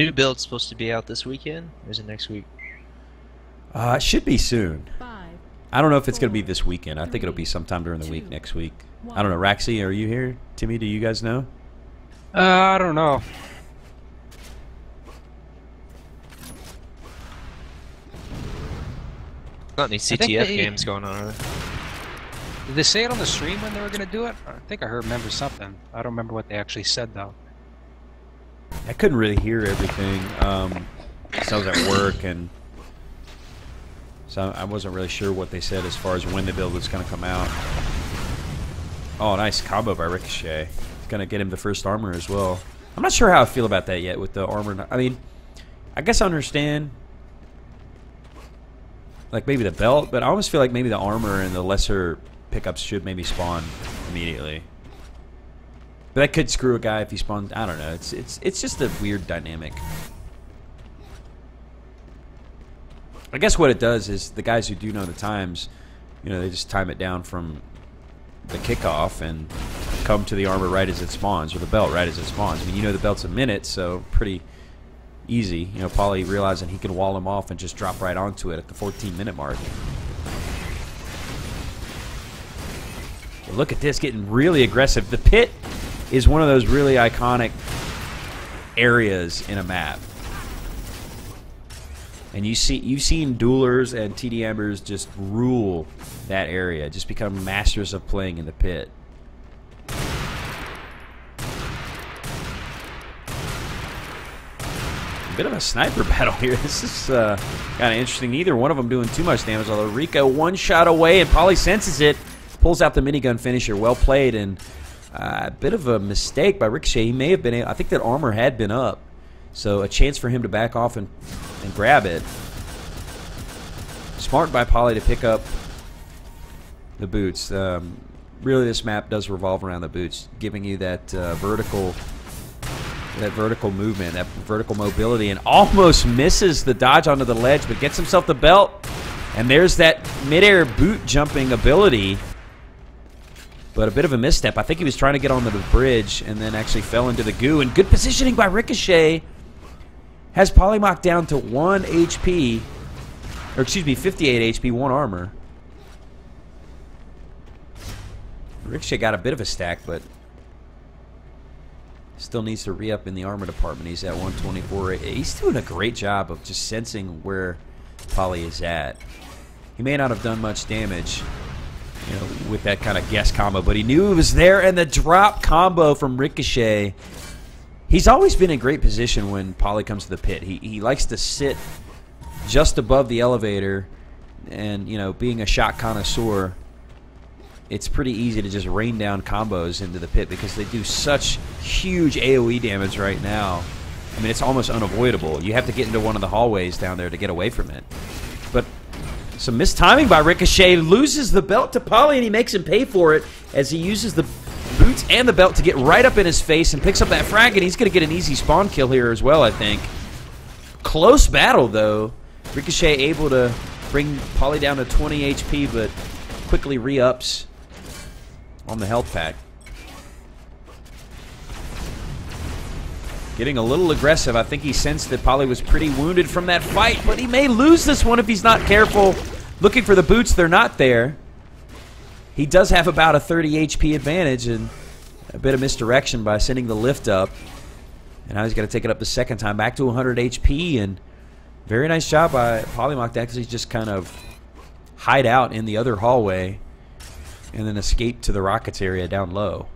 New build's supposed to be out this weekend, or is it next week? It should be soon. 5, I don't know if it's going to be this weekend. I think it'll be sometime during the week next week. I don't know. Raxi, are you here? Timmy, do you guys know? I don't know. Not any CTF games going on, are there? Did they say it on the stream when they were going to do it? I think I remember something. I don't remember what they actually said, though. I couldn't really hear everything. So I was at work, and so I wasn't really sure what they said as far as when the build was going to come out. Oh, nice combo by Ricochet. It's going to get him the first armor as well. I'm not sure how I feel about that yet with the armor. I mean, I guess I understand, like, maybe the belt, but I almost feel like maybe the armor and the lesser pickups should maybe spawn immediately. But that could screw a guy if he spawns. I don't know. It's just a weird dynamic. I guess what it does is the guys who do know the times, you know, they just time it down from the kickoff and come to the armor right as it spawns, or the belt right as it spawns. I mean, you know the belt's a minute, so pretty easy. You know, Poly realizing he can wall him off and just drop right onto it at the 14-minute mark. But look at this, getting really aggressive. The pit is one of those really iconic areas in a map. And you've seen duelers and TDMers just rule that area, just become masters of playing in the pit. A bit of a sniper battle here. This is kind of interesting. Neither one of them doing too much damage, although Rico one shot away, and Poly senses it, pulls out the minigun finisher. Well played, and a bit of a mistake by Ricochet. He may have been able, I think that armor had been up, so a chance for him to back off and grab it. Smart by Poly to pick up the boots. Really, this map does revolve around the boots, giving you that vertical movement, that vertical mobility, and almost misses the dodge onto the ledge, but gets himself the belt. And there's that midair boot jumping ability, but a bit of a misstep. I think he was trying to get onto the bridge and then actually fell into the goo. And good positioning by Ricochet has Polymach down to 1 HP, or excuse me, 58 HP, 1 armor. Ricochet got a bit of a stack, but still needs to re-up in the armor department. He's at 124. He's doing a great job of just sensing where Poly is at. He may not have done much damage, you know, with that kind of guess combo, but he knew it was there, and the drop combo from Ricochet. He's always been in great position when Poly comes to the pit. He likes to sit just above the elevator, and, you know, being a shot connoisseur, it's pretty easy to just rain down combos into the pit because they do such huge AoE damage right now. I mean, it's almost unavoidable. You have to get into one of the hallways down there to get away from it. But some mistiming by Ricochet, loses the belt to Poly, and he makes him pay for it as he uses the boots and the belt to get right up in his face and picks up that frag, and he's going to get an easy spawn kill here as well, I think. Close battle, though. Ricochet able to bring Poly down to 20 HP, but quickly re-ups on the health pack. Getting a little aggressive. I think he sensed that Poly was pretty wounded from that fight, but he may lose this one if he's not careful. Looking for the boots, they're not there. He does have about a 30 HP advantage, and a bit of misdirection by sending the lift up. And now he's got to take it up the second time, back to 100 HP, and very nice job by Polymach to actually just kind of hide out in the other hallway and then escape to the rockets area down low.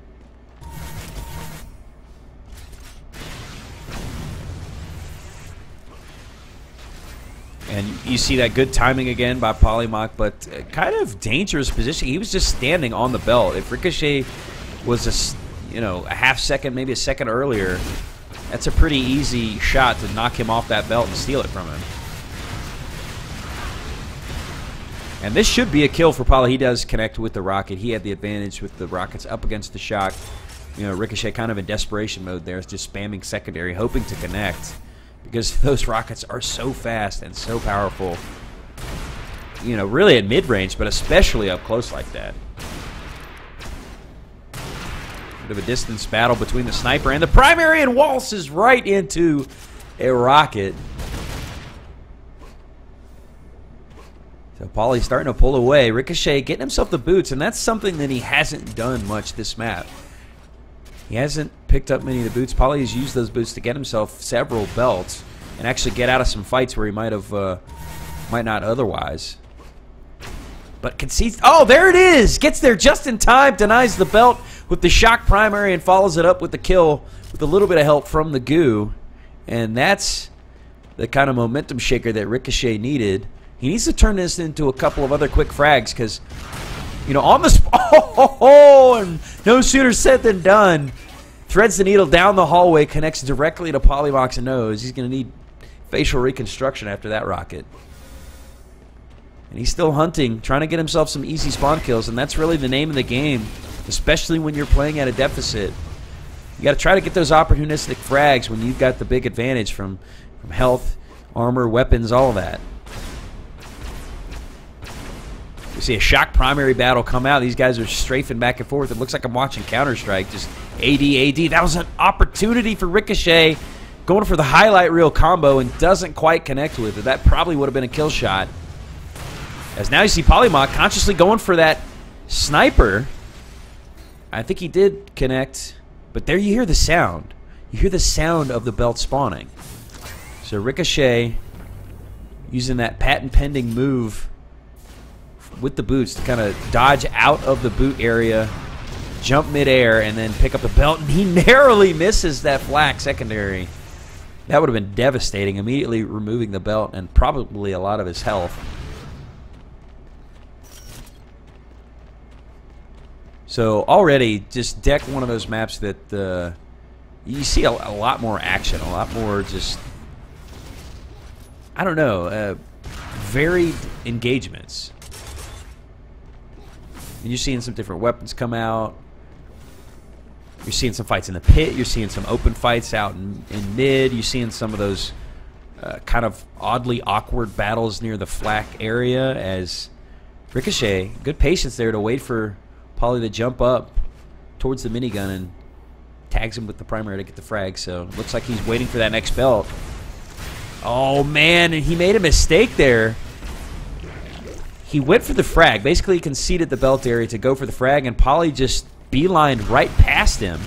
And you see that good timing again by Polymach, but kind of dangerous position. He was just standing on the belt. If Ricochet was a half second, maybe a second earlier, that's a pretty easy shot to knock him off that belt and steal it from him. And this should be a kill for Poly. He does connect with the rocket. He had the advantage with the rockets up against the shock. You know, Ricochet kind of in desperation mode there, just spamming secondary, hoping to connect, because those rockets are so fast and so powerful. You know, really at mid-range, but especially up close like that. Bit of a distance battle between the sniper and the primary, and waltzes right into a rocket. So Poly's starting to pull away. Ricochet getting himself the boots, and that's something that he hasn't done much this map. He hasn't picked up many of the boots. Poly has used those boots to get himself several belts and actually get out of some fights where he might not otherwise. But concedes. Oh, there it is! Gets there just in time, denies the belt with the shock primary and follows it up with the kill with a little bit of help from the goo. And that's the kind of momentum shaker that Ricochet needed. He needs to turn this into a couple of other quick frags because, you know, on the and no sooner said than done. Threads the needle down the hallway, connects directly to Polymach's nose. He's going to need facial reconstruction after that rocket. And he's still hunting, trying to get himself some easy spawn kills, and that's really the name of the game, especially when you're playing at a deficit. You got to try to get those opportunistic frags when you've got the big advantage from health, armor, weapons, all of that. We see a shock primary battle come out. These guys are strafing back and forth. It looks like I'm watching Counter-Strike. Just AD. That was an opportunity for Ricochet going for the highlight reel combo and doesn't quite connect with it. That probably would have been a kill shot. As now you see Polymach consciously going for that sniper. I think he did connect, but there you hear the sound. You hear the sound of the belt spawning. So Ricochet using that patent-pending move with the boots to kind of dodge out of the boot area, jump midair, and then pick up the belt. And he narrowly misses that flak secondary. That would have been devastating, immediately removing the belt and probably a lot of his health. So already, just Deck, one of those maps that you see a lot more action, a lot more just, I don't know, varied engagements. And you're seeing some different weapons come out. You're seeing some fights in the pit. You're seeing some open fights out in mid. You're seeing some of those kind of oddly awkward battles near the flak area as Ricochet, good patience there to wait for Poly to jump up towards the minigun and tags him with the primary to get the frag. So it looks like he's waiting for that next belt. Oh, man, and he made a mistake there. He went for the frag. Basically, he conceded the belt area to go for the frag, and Poly just beelined right past him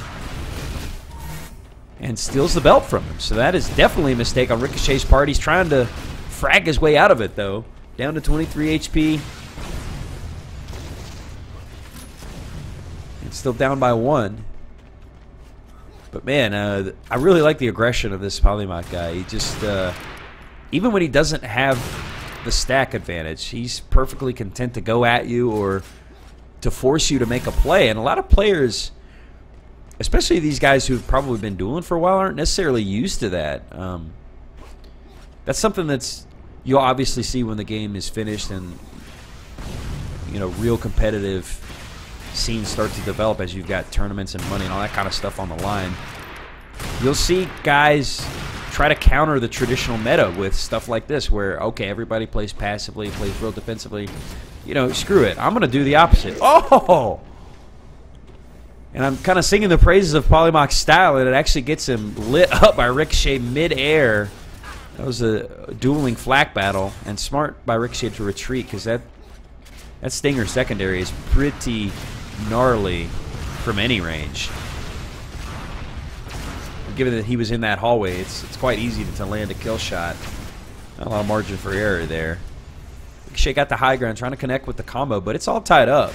and steals the belt from him. So that is definitely a mistake on Ricochet's part. He's trying to frag his way out of it, though. Down to 23 HP. And still down by 1. But, man, I really like the aggression of this Polymach guy. He just, even when he doesn't have the stack advantage, he's perfectly content to go at you or to force you to make a play. And a lot of players, especially these guys who've probably been dueling for a while, aren't necessarily used to that. That's something that's you'll obviously see when the game is finished and, you know, real competitive scenes start to develop as you've got tournaments and money and all that kind of stuff on the line. You'll see guys try to counter the traditional meta with stuff like this where, okay, everybody plays passively, plays real defensively. You know, screw it. I'm going to do the opposite. Oh! And I'm kind of singing the praises of Polymach's style, and it actually gets him lit up by Ricochet mid-air. That was a dueling flak battle, and smart by Ricochet to retreat because that Stinger secondary is pretty gnarly from any range. Given that he was in that hallway, it's quite easy to land a kill shot. Not a lot of margin for error there. Ricochet got the high ground, trying to connect with the combo, but it's all tied up.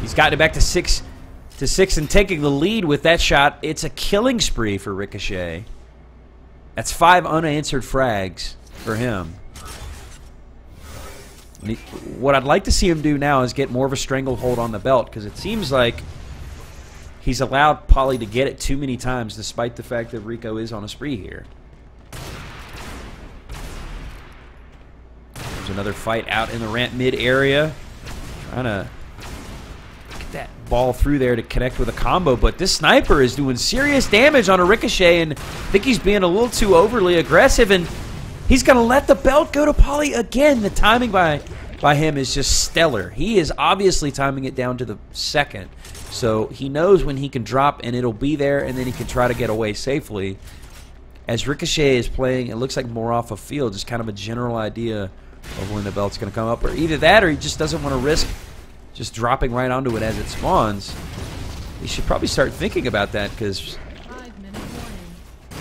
He's gotten it back to 6 and taking the lead with that shot. It's a killing spree for Ricochet. That's 5 unanswered frags for him. What I'd like to see him do now is get more of a stranglehold on the belt, because it seems like he's allowed Poly to get it too many times, despite the fact that Rico is on a spree here. There's another fight out in the ramp mid area. Trying to get that ball through there to connect with a combo, but this sniper is doing serious damage on a Ricochet, and I think he's being a little too overly aggressive, and he's going to let the belt go to Poly again. The timing by him is just stellar. He is obviously timing it down to the second. So he knows when he can drop and it'll be there, and then he can try to get away safely. as Ricochet is playing, it looks like more off of field, just kind of a general idea of when the belt's going to come up. Or either that or he just doesn't want to risk just dropping right onto it as it spawns. He should probably start thinking about that because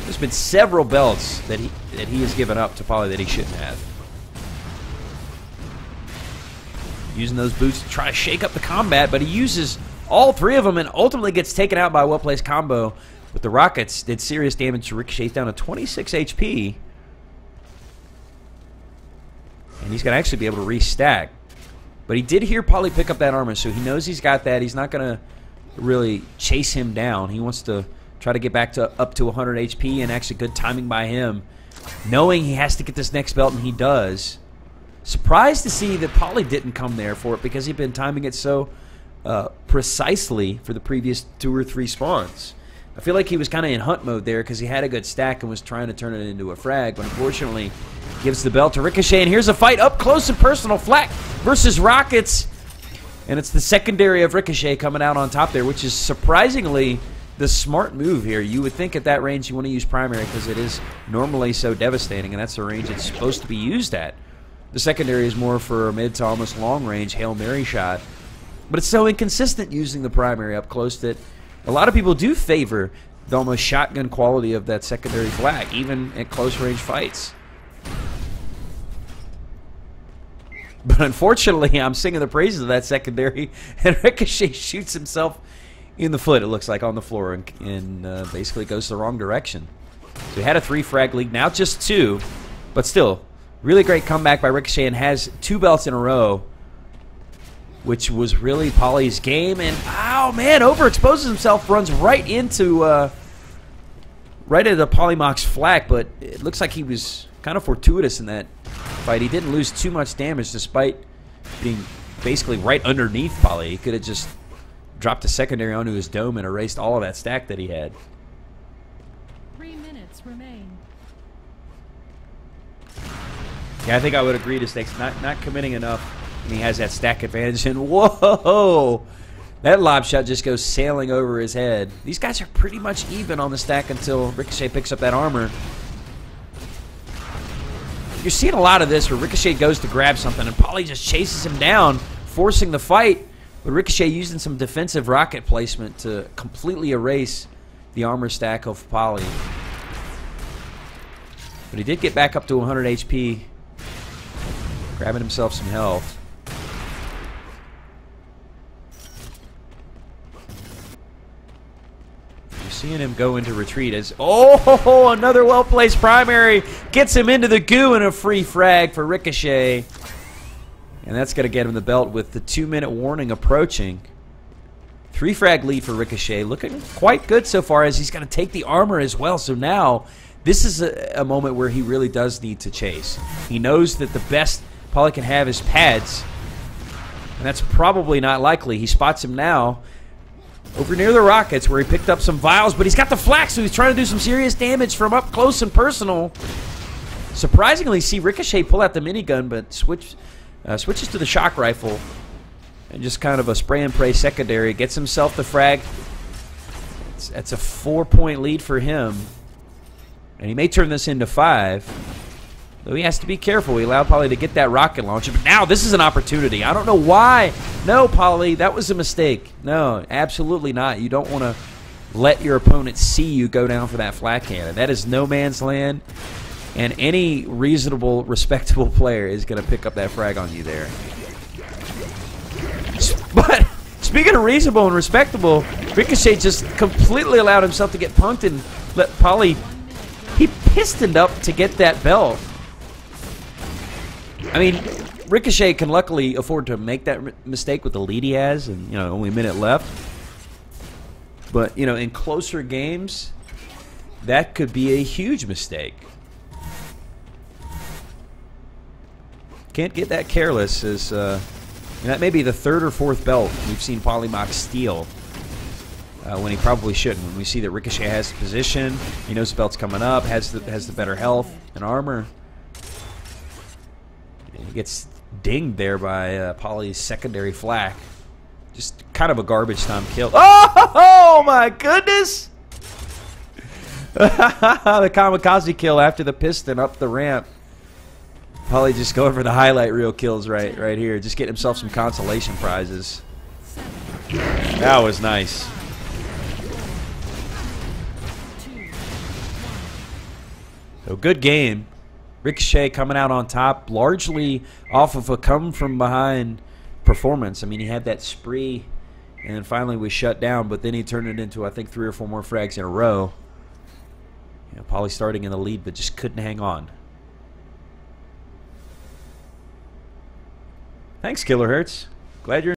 there's been several belts that he has given up to Poly that he shouldn't have. Using those boots to try to shake up the combat, but he uses all three of them and ultimately gets taken out by a well-placed combo. But the rockets did serious damage to Ricochet. He's down to 26 HP. And he's going to actually be able to restack. But he did hear Poly pick up that armor, so he knows he's got that. He's not going to really chase him down. He wants to try to get back to up to 100 HP, and actually good timing by him, knowing he has to get this next belt, and he does. Surprised to see that Poly didn't come there for it because he'd been timing it so precisely for the previous 2 or 3 spawns. I feel like he was kind of in hunt mode there because he had a good stack and was trying to turn it into a frag, but unfortunately gives the belt to Ricochet, and here's a fight up close and personal. Flak versus Rockets, and it's the secondary of Ricochet coming out on top there, which is surprisingly the smart move here. You would think at that range you want to use primary because it is normally so devastating, and that's the range it's supposed to be used at. The secondary is more for a mid to almost long range Hail Mary shot, but it's so inconsistent using the primary up close that a lot of people do favor the almost shotgun quality of that secondary flak, even at close range fights. But unfortunately, I'm singing the praises of that secondary, and Ricochet shoots himself in the foot, it looks like, on the floor, and basically goes the wrong direction. So he had a 3 frag lead, now just 2, but still, really great comeback by Ricochet, and has 2 belts in a row, which was really Poly's game. And oh man, overexposes himself, runs right into Polymach's flak, but it looks like he was kind of fortuitous in that fight. He didn't lose too much damage despite being basically right underneath Poly. He could have just dropped a secondary onto his dome and erased all of that stack that he had. 3 minutes remain. Yeah, I think I would agree to Stakes not committing enough. And he has that stack advantage, and whoa! That lob shot just goes sailing over his head. These guys are pretty much even on the stack until Ricochet picks up that armor. You're seeing a lot of this where Ricochet goes to grab something, and Poly just chases him down, forcing the fight. But Ricochet using some defensive rocket placement to completely erase the armor stack of Poly. But he did get back up to 100 HP, grabbing himself some health. Seeing him go into retreat as, oh, another well-placed primary gets him into the goo, and a free frag for Ricochet. And that's going to get him the belt with the 2-minute warning approaching. 3 frag lead for Ricochet, looking quite good so far, as he's going to take the armor as well. So now this is a moment where he really does need to chase. He knows that the best Poly can have is pads, and that's probably not likely. He spots him now over near the Rockets, where he picked up some vials, but he's got the flak, so he's trying to do some serious damage from up close and personal. Surprisingly, see Ricochet pull out the minigun, but switches to the shock rifle, and just kind of a spray and pray secondary. Gets himself the frag. That's a 4-point lead for him, and he may turn this into 5. Though he has to be careful. He allowed Poly to get that rocket launcher. But now this is an opportunity. I don't know why. No, Poly, that was a mistake. No, absolutely not. You don't want to let your opponent see you go down for that flat cannon. That is no man's land. And any reasonable, respectable player is going to pick up that frag on you there. But speaking of reasonable and respectable, Ricochet just completely allowed himself to get punked and let Poly... He pistoned up to get that belt. I mean, Ricochet can luckily afford to make that mistake with the lead he has, and only a minute left. But in closer games, that could be a huge mistake. Can't get that careless, as that may be the 3rd or 4th belt we've seen Polymach steal when he probably shouldn't. When we see that Ricochet has the position, he knows the belt's coming up, has the better health and armor. He gets dinged there by Poly's secondary flak. Just kind of a garbage time kill. Oh my goodness! The kamikaze kill after the piston up the ramp. Polly just going for the highlight reel kills right here. Just getting himself some consolation prizes. That was nice. So good game. Ricochet coming out on top, largely off of a come-from-behind performance. I mean, he had that spree, and then finally was shut down, but then he turned it into, I think, 3 or 4 more frags in a row. You know, Polly starting in the lead, but just couldn't hang on. Thanks, Kilohertz. Glad you're